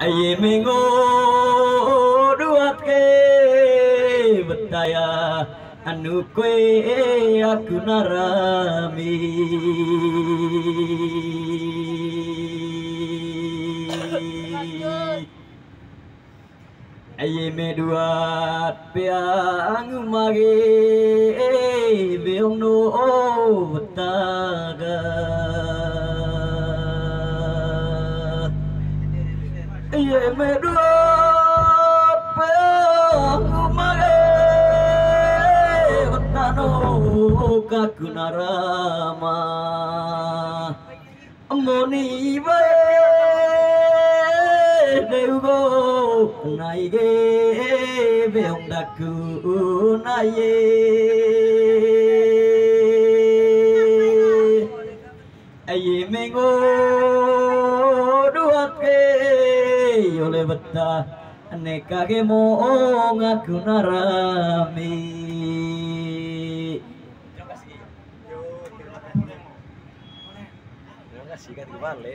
Aye mengo duat ke betaya anu kue aku narami aye me duat peang mage beong no betaga aye me duat peang mage betano kaku narama moni bae deugo naige beong daku naye aye mengo duat ke oleh betah neka ke mo ngaku narami. Terima kasih kan kembali.